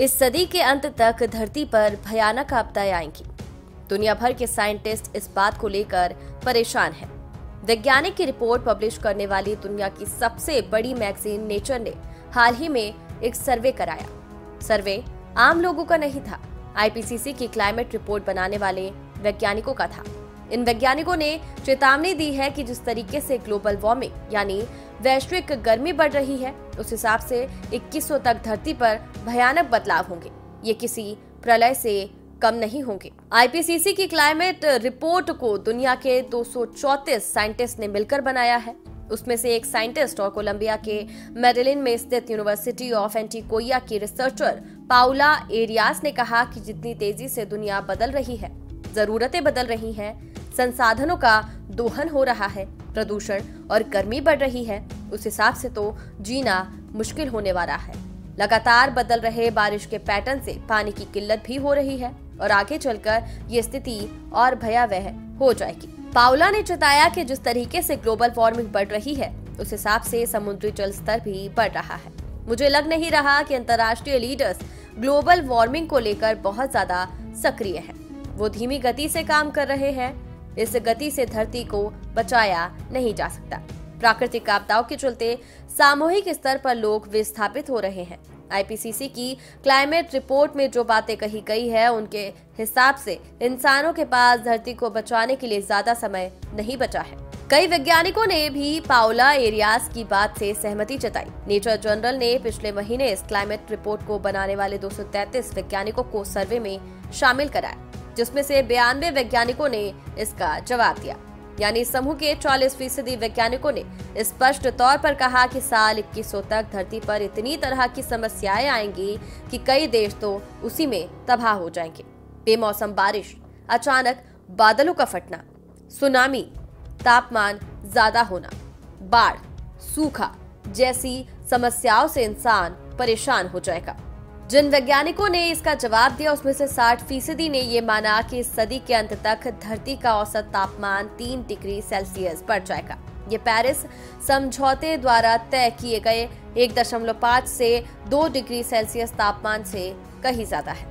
इस सदी के अंत तक धरती पर भयानक आपदाएं आएंगी। दुनिया भर के साइंटिस्ट इस बात को लेकर परेशान हैं। वैज्ञानिक की रिपोर्ट पब्लिश करने वाली दुनिया की सबसे बड़ी मैगजीन नेचर ने हाल ही में एक सर्वे कराया। सर्वे आम लोगों का नहीं था, आईपीसीसी की क्लाइमेट रिपोर्ट बनाने वाले वैज्ञानिकों का था। इन वैज्ञानिकों ने चेतावनी दी है कि जिस तरीके से ग्लोबल वार्मिंग यानी वैश्विक गर्मी बढ़ रही है, उस हिसाब से 2100 तक धरती पर भयानक बदलाव होंगे। ये किसी प्रलय से कम नहीं होंगे। आईपीसीसी की क्लाइमेट रिपोर्ट को दुनिया के 234 साइंटिस्ट ने मिलकर बनाया है। उसमें से एक साइंटिस्ट और कोलंबिया के मेडेलिन में स्थित यूनिवर्सिटी ऑफ एंटीकोया की रिसर्चर पाउला एरियास ने कहा कि जितनी तेजी से दुनिया बदल रही है, जरूरतें बदल रही हैं, संसाधनों का दोहन हो रहा है, प्रदूषण और गर्मी बढ़ रही है, उस हिसाब से तो जीना मुश्किल होने वाला है। लगातार बदल रहे बारिश के पैटर्न से पानी की किल्लत भी हो रही है और आगे चलकर ये स्थिति और भयावह हो जाएगी। पाउला ने चेताया कि जिस तरीके से ग्लोबल वार्मिंग बढ़ रही है, उस हिसाब से समुद्री जल स्तर भी बढ़ रहा है। मुझे लग नहीं रहा कि अंतर्राष्ट्रीय लीडर्स ग्लोबल वार्मिंग को लेकर बहुत ज्यादा सक्रिय हैं। वो धीमी गति से काम कर रहे हैं। इस गति से धरती को बचाया नहीं जा सकता। प्राकृतिक आपदाओं के चलते सामूहिक स्तर पर लोग विस्थापित हो रहे हैं। आईपीसीसी की क्लाइमेट रिपोर्ट में जो बातें कही गई है, उनके हिसाब से इंसानों के पास धरती को बचाने के लिए ज्यादा समय नहीं बचा है। कई वैज्ञानिकों ने भी पाउला एरियास की बात से सहमति जताई। नेचर जर्नल ने पिछले महीने इस क्लाइमेट रिपोर्ट को बनाने वाले 233 वैज्ञानिकों को सर्वे में शामिल कराया, जिसमें से 92 वैज्ञानिकों ने इसका जवाब दिया। यानी समूह के 40% वैज्ञानिकों ने स्पष्ट तौर पर कहा कि साल 2100 तक धरती पर इतनी तरह की समस्याएं आएंगी कि कई देश तो उसी में तबाह हो जाएंगे। बेमौसम बारिश, अचानक बादलों का फटना, सुनामी, तापमान ज्यादा होना, बाढ़, सूखा जैसी समस्याओं से इंसान परेशान हो जाएगा। जिन वैज्ञानिकों ने इसका जवाब दिया, उसमें से 60% ने ये माना कि इस सदी के अंत तक धरती का औसत तापमान 3 डिग्री सेल्सियस बढ़ जाएगा। ये पेरिस समझौते द्वारा तय किए गए 1.5 से 2 डिग्री सेल्सियस तापमान से कहीं ज्यादा है।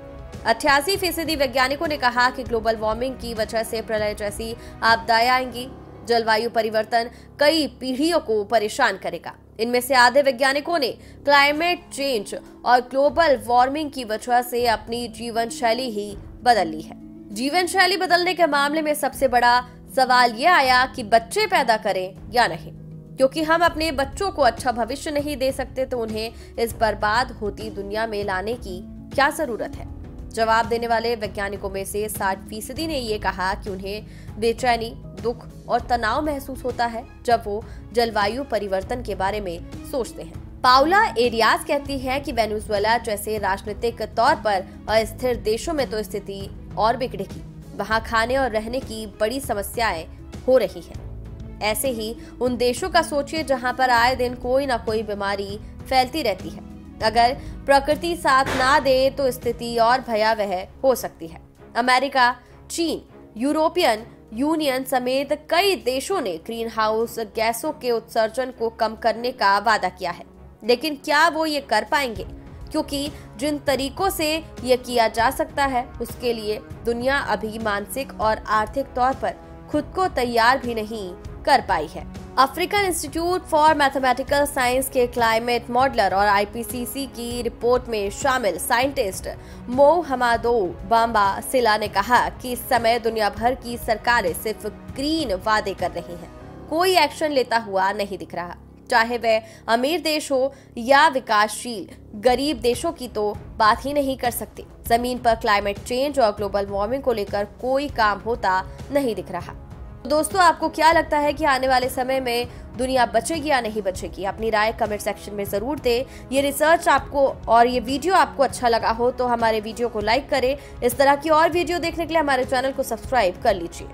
88% वैज्ञानिकों ने कहा कि ग्लोबल वार्मिंग की वजह से प्रलय जैसी आपदाएं आएंगी। जलवायु परिवर्तन कई पीढ़ियों को परेशान करेगा। इनमें से आधे वैज्ञानिकों ने क्लाइमेट चेंज और ग्लोबल वार्मिंग की वजह से अपनी जीवन शैली ही बदल ली है। जीवन शैली बदलने के मामले में सबसे बड़ा सवाल ये आया कि बच्चे पैदा करें या नहीं, क्योंकि हम अपने बच्चों को अच्छा भविष्य नहीं दे सकते तो उन्हें इस बर्बाद होती दुनिया में लाने की क्या जरूरत है। जवाब देने वाले वैज्ञानिकों में से 60% ने ये कहा कि उन्हें बेचैनी, दुख और तनाव महसूस होता है जब वो जलवायु परिवर्तन के बारे में सोचते हैं। पाउला एरियास कहती है कि वेनेजुएला जैसे राजनीतिक तौर पर अस्थिर देशों में तो स्थिति और बिगड़ेगी। वहां खाने और रहने की बड़ी समस्याएं हो रही हैं। ऐसे ही उन देशों का सोचिए जहां पर आए दिन कोई ना कोई बीमारी फैलती रहती है। अगर प्रकृति साथ ना दे तो स्थिति और भयावह हो सकती है। अमेरिका, चीन, यूरोपियन यूनियन समेत कई देशों ने ग्रीन हाउस गैसों के उत्सर्जन को कम करने का वादा किया है, लेकिन क्या वो ये कर पाएंगे? क्योंकि जिन तरीकों से ये किया जा सकता है, उसके लिए दुनिया अभी मानसिक और आर्थिक तौर पर खुद को तैयार भी नहीं कर पाई है। African institute for mathematical science के क्लाइमेट मॉडलर और आईपीसीसी की रिपोर्ट में शामिल साइंटिस्ट मोहम्मदो बाम्बा सिला ने कहा कि इस समय दुनिया भर की सरकारें सिर्फ ग्रीन वादे कर रही हैं, कोई एक्शन लेता हुआ नहीं दिख रहा। चाहे वह अमीर देश हो या विकासशील, गरीब देशों की तो बात ही नहीं कर सकती। जमीन पर क्लाइमेट चेंज और ग्लोबल वार्मिंग को लेकर कोई काम होता नहीं दिख रहा। दोस्तों, आपको क्या लगता है कि आने वाले समय में दुनिया बचेगी या नहीं बचेगी? अपनी राय कमेंट सेक्शन में जरूर दें। ये रिसर्च आपको और ये वीडियो आपको अच्छा लगा हो तो हमारे वीडियो को लाइक करें। इस तरह की और वीडियो देखने के लिए हमारे चैनल को सब्सक्राइब कर लीजिए।